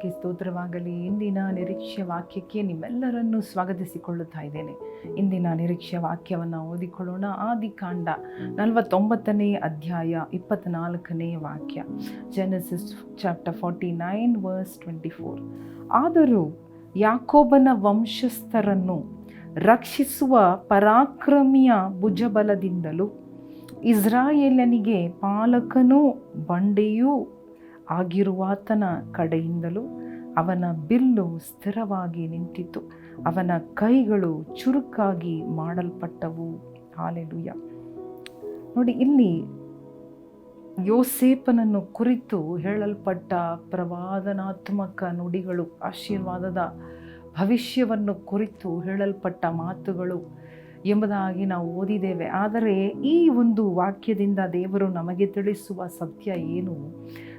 ನಾಮಕ್ಕೆ ಸ್ತೋತ್ರವಾಗಲಿ. ಇಂದಿನ ನಿರೀಕ್ಷೆ ವಾಕ್ಯಕ್ಕೆ ನಿಮ್ಮೆಲ್ಲರನ್ನು ಸ್ವಾಗತಿಸಿಕೊಳ್ಳುತ್ತಾ ಇದ್ದೇನೆ. ಇಂದಿನ ನಿರೀಕ್ಷೆ ವಾಕ್ಯವನ್ನು ಓದಿಕೊಳ್ಳೋಣ. ಆದಿಕಾಂಡ 49ನೇ ಅಧ್ಯಾಯ 24ನೇ ವಾಕ್ಯ. Genesis chapter 49 verse 24. ಆದರೂ ಯಾಕೋಬನ ವಂಶಸ್ಥರನ್ನು ರಕ್ಷಿಸುವ ಪರಾಕ್ರಮಿಯ ಭುಜಬಲದಿಂದಲೂ ಇಸ್ರಾಯೇಲನಿಗೆ ಪಾಲಕನೂ ಬಂಡೆಯೂ ಆಗಿರುವಾತನ ಕಡೆಯಿಂದಲೂ ಅವನ ಬಿಲ್ಲು ಸ್ಥಿರವಾಗಿ ನಿಂತಿತು, ಅವನ ಕೈಗಳು ಚುರುಕಾಗಿ ಮಾಡಲ್ಪಟ್ಟವು. ಹಾಲೆಲೂಯ. ನೋಡಿ, ಇಲ್ಲಿ ಯೋಸೇಫನನ್ನು ಕುರಿತು ಹೇಳಲ್ಪಟ್ಟ ಪ್ರವಾದನಾತ್ಮಕ ನುಡಿಗಳು, ಆಶೀರ್ವಾದದ ಭವಿಷ್ಯವನ್ನು ಕುರಿತು ಹೇಳಲ್ಪಟ್ಟ ಮಾತುಗಳು ಎಂಬುದಾಗಿ ನಾವು ಓದಿದ್ದೇವೆ. ಆದರೆ ಈ ಒಂದು ವಾಕ್ಯದಿಂದ ದೇವರು ನಮಗೆ ತಿಳಿಸುವ ಸತ್ಯ ಏನು?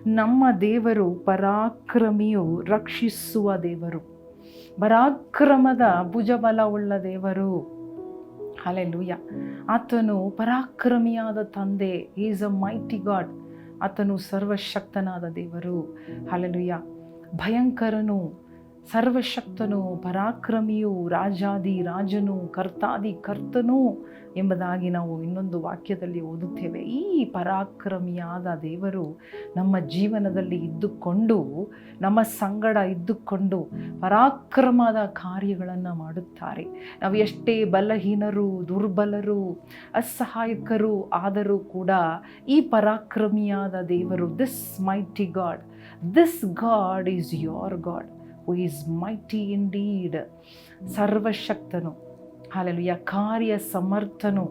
ನಮ್ಮ ದೇವರು ಪರಾಕ್ರಮಿಯು, ರಕ್ಷಿಸುವ ದೇವರು, ಪರಾಕ್ರಮದ ಭುಜಬಲವುಳ್ಳ ದೇವರು. ಹಲ್ಲೆಲೂಯ. ಆತನು ಪರಾಕ್ರಮಿಯಾದ ತಂದೆ. He is a mighty god. ಆತನು ಸರ್ವಶಕ್ತನಾದ ದೇವರು. ಹಲ್ಲೆಲೂಯ. ಭಯಂಕರನು, ಸರ್ವಶಕ್ತನು, ಪರಾಕ್ರಮಿಯು, ರಾಜಾದಿ ರಾಜನು, ಕರ್ತಾದಿ ಕರ್ತನು ಎಂಬುದಾಗಿ ನಾವು ಇನ್ನೊಂದು ವಾಕ್ಯದಲ್ಲಿ ಓದುತ್ತೇವೆ. ಈ ಪರಾಕ್ರಮಿಯಾದ ದೇವರು ನಮ್ಮ ಜೀವನದಲ್ಲಿ ಇದ್ದುಕೊಂಡು, ನಮ್ಮ ಸಂಗಡ ಇದ್ದುಕೊಂಡು ಪರಾಕ್ರಮದ ಕಾರ್ಯಗಳನ್ನು ಮಾಡುತ್ತಾರೆ. ನಾವು ಎಷ್ಟೇ ಬಲಹೀನರು, ದುರ್ಬಲರು, ಅಸಹಾಯಕರು ಆದರೂ ಕೂಡ ಈ ಪರಾಕ್ರಮಿಯಾದ ದೇವರು, this mighty God, this God is your God who is mighty indeed. ಸರ್ವಶಕ್ತನು. ಹಲ್ಲೆಲೂಯ. ಕಾರ್ಯ ಸಮರ್ಥನು.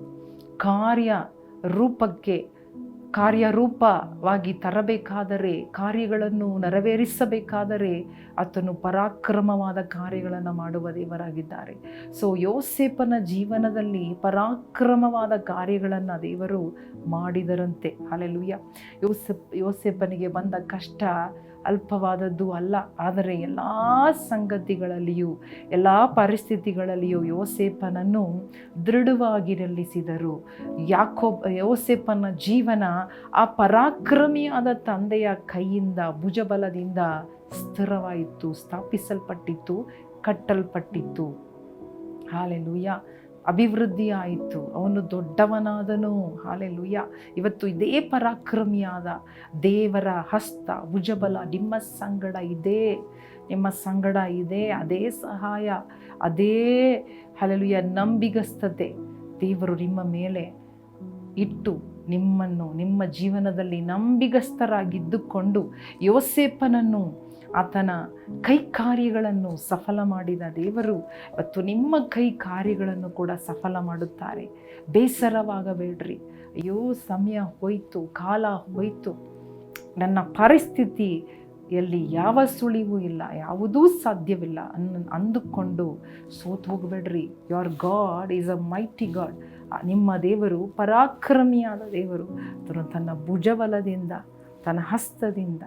ಕಾರ್ಯರೂಪವಾಗಿ ತರಬೇಕಾದರೆ, ಕಾರ್ಯಗಳನ್ನು ನೆರವೇರಿಸಬೇಕಾದರೆ ಆತನು ಪರಾಕ್ರಮವಾದ ಕಾರ್ಯಗಳನ್ನು ಮಾಡುವ ದೇವರಾಗಿದ್ದಾರೆ. ಸೊ ಯೋಸೇಫನ ಜೀವನದಲ್ಲಿ ಪರಾಕ್ರಮವಾದ ಕಾರ್ಯಗಳನ್ನು ದೇವರು ಮಾಡಿದರಂತೆ. ಹಲ್ಲೆಲೂಯ. ಯೋಸೇಫನಿಗೆ ಬಂದ ಕಷ್ಟ ಅಲ್ಪವಾದದ್ದು ಅಲ್ಲ. ಆದರೆ ಎಲ್ಲ ಸಂಗತಿಗಳಲ್ಲಿಯೂ, ಎಲ್ಲ ಪರಿಸ್ಥಿತಿಗಳಲ್ಲಿಯೂ ಯೋಸೇಫನನ್ನು ದೃಢವಾಗಿ ನಿಲ್ಲಿಸಿದರು. ಯೋಸೇಫನ ಜೀವನ ಆ ಪರಾಕ್ರಮಿಯಾದ ತಂದೆಯ ಕೈಯಿಂದ, ಭುಜಬಲದಿಂದ ಸ್ಥಿರವಾಯಿತು, ಸ್ಥಾಪಿಸಲ್ಪಟ್ಟಿತ್ತು, ಕಟ್ಟಲ್ಪಟ್ಟಿತ್ತು. ಹಾಲೆಲೂಯ. ಅಭಿವೃದ್ಧಿ ಆಯಿತು. ಅವನು ದೊಡ್ಡವನಾದನು. ಹಾಲೆಲೂಯ. ಇವತ್ತು ಇದೇ ಪರಾಕ್ರಮಿಯಾದ ದೇವರ ಹಸ್ತ, ಭುಜಬಲ ನಿಮ್ಮ ಸಂಗಡ ಇದೆ, ನಿಮ್ಮ ಸಂಗಡ ಇದೆ. ಅದೇ ಸಹಾಯ, ಅದೇ ಹಾಲೆಲೂಯ ನಂಬಿಗಸ್ತತೆ ದೇವರು ನಿಮ್ಮ ಮೇಲೆ ಇಟ್ಟು ನಿಮ್ಮನ್ನು, ನಿಮ್ಮ ಜೀವನದಲ್ಲಿ ನಂಬಿಗಸ್ತರಾಗಿದ್ದುಕೊಂಡು ಯೋಸೇಫನನ್ನು, ಆತನ ಕೈ ಕಾರ್ಯಗಳನ್ನು ಸಫಲ ಮಾಡಿದ ದೇವರು ಇವತ್ತು ನಿಮ್ಮ ಕೈ ಕಾರ್ಯಗಳನ್ನು ಕೂಡ ಸಫಲ ಮಾಡುತ್ತಾರೆ. ಬೇಸರವಾಗಬೇಡ್ರಿ. ಅಯ್ಯೋ, ಸಮಯ ಹೋಯಿತು, ಕಾಲ ಹೋಯಿತು, ನನ್ನ ಪರಿಸ್ಥಿತಿಯಲ್ಲಿ ಯಾವ ಸುಳಿವೂ ಇಲ್ಲ, ಯಾವುದೂ ಸಾಧ್ಯವಿಲ್ಲ ಅಂದುಕೊಂಡು ಸೋತು ಹೋಗಬೇಡ್ರಿ. Your god is a mighty god. ನಿಮ್ಮ ದೇವರು ಪರಾಕ್ರಮಿಯಾದ ದೇವರು. ತನ್ನ ಭುಜಬಲದಿಂದ, ತನ್ನ ಹಸ್ತದಿಂದ,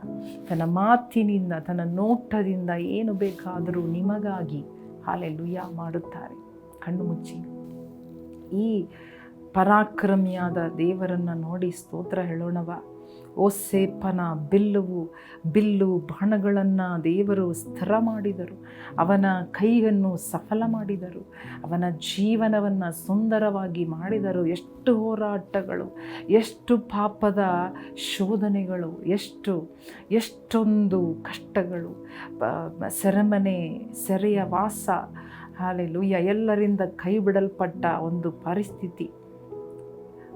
ತನ್ನ ಮಾತಿನಿಂದ, ತನ್ನ ನೋಟದಿಂದ ಏನು ಬೇಕಾದರೂ ನಿಮಗಾಗಿ ಹಾಲೆಲೂಯ ಮಾಡುತ್ತಾರೆ. ಕಣ್ಣು ಮುಚ್ಚಿ ಈ ಪರಾಕ್ರಮಿಯಾದ ದೇವರನ್ನು ನೋಡಿ ಸ್ತೋತ್ರ ಹೇಳೋಣವ. ಯೋಸೇಫನ ಬಿಲ್ಲು ಬಾಣಗಳನ್ನು ದೇವರು ಸ್ಥಿರ ಮಾಡಿದರು. ಅವನ ಕೈಯನ್ನು ಸಫಲ ಮಾಡಿದರು. ಅವನ ಜೀವನವನ್ನು ಸುಂದರವಾಗಿ ಮಾಡಿದರು. ಎಷ್ಟು ಹೋರಾಟಗಳು, ಎಷ್ಟು ಪಾಪದ ಶೋಧನೆಗಳು, ಎಷ್ಟೊಂದು ಕಷ್ಟಗಳು, ಸೆರೆಮನೆ, ಸೆರೆಯ ವಾಸ, ಹಾಲೆಲೂಯ, ಎಲ್ಲರಿಂದ ಕೈ ಬಿಡಲ್ಪಟ್ಟ ಒಂದು ಪರಿಸ್ಥಿತಿ,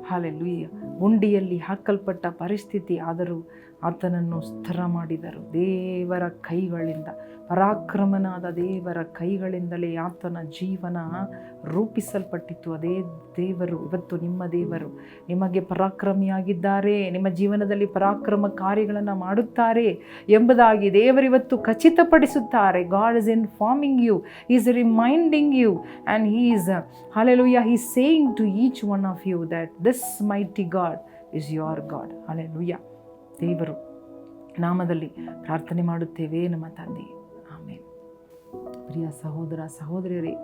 ಹಾಲೆಲೂಯ, ಗುಂಡಿಯಲ್ಲಿ ಹಾಕಲ್ಪಟ್ಟ ಪರಿಸ್ಥಿತಿ. ಆದರೂ ಆತನನ್ನು ಸ್ಥಿರ ಮಾಡಿದರು ದೇವರ ಕೈಗಳಿಂದ. ಪರಾಕ್ರಮನಾದ ದೇವರ ಕೈಗಳಿಂದಲೇ ಆತನ ಜೀವನ ರೂಪಿಸಲ್ಪಟ್ಟಿತು. ಅದೇ ದೇವರು ಇವತ್ತು ನಿಮ್ಮ ದೇವರು ನಿಮಗೆ ಪರಾಕ್ರಮಿಯಾಗಿದ್ದಾರೆ, ನಿಮ್ಮ ಜೀವನದಲ್ಲಿ ಪರಾಕ್ರಮ ಕಾರ್ಯಗಳನ್ನು ಮಾಡುತ್ತಾರೆ ಎಂಬುದಾಗಿ ದೇವರಿವತ್ತು ಖಚಿತಪಡಿಸುತ್ತಾರೆ. God is informing you, he is reminding you, and he is hallelujah, he is saying to each one of you that this mighty God is your God. Hallelujah. ದೇವರು ನಾಮದಲ್ಲಿ ಪ್ರಾರ್ಥನೆ ಮಾಡುತ್ತೇವೆ ನಮ್ಮ ತಂದೆ. ಆಮೇನ್. ಪ್ರಿಯ ಸಹೋದರ ಸಹೋದರಿಯರೇ,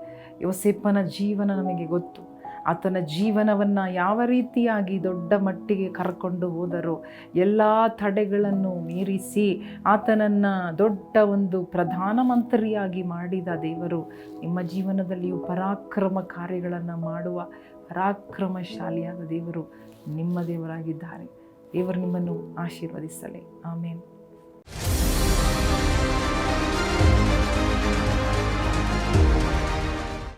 ಯೋಸೇಫನ ಜೀವನ ನಮಗೆ ಗೊತ್ತು. ಆತನ ಜೀವನವನ್ನು ಯಾವ ರೀತಿಯಾಗಿ ದೊಡ್ಡ ಮಟ್ಟಿಗೆ ಕರ್ಕೊಂಡು ಹೋದರೋ ಎಲ್ಲ ತಡೆಗಳನ್ನು ಮೀರಿಸಿ ಆತನನ್ನು ದೊಡ್ಡ ಒಂದು ಪ್ರಧಾನಮಂತ್ರಿಯಾಗಿ ಮಾಡಿದ ದೇವರು ನಿಮ್ಮ ಜೀವನದಲ್ಲಿಯೂ ಪರಾಕ್ರಮ ಕಾರ್ಯಗಳನ್ನು ಮಾಡುವ ಪರಾಕ್ರಮಶಾಲಿಯಾದ ದೇವರು ನಿಮ್ಮ ದೇವರಾಗಿದ್ದಾರೆ. ದೇವರು ನಿಮ್ಮನ್ನು ಆಶೀರ್ವದಿಸಲಿ. ಆಮೇನ್.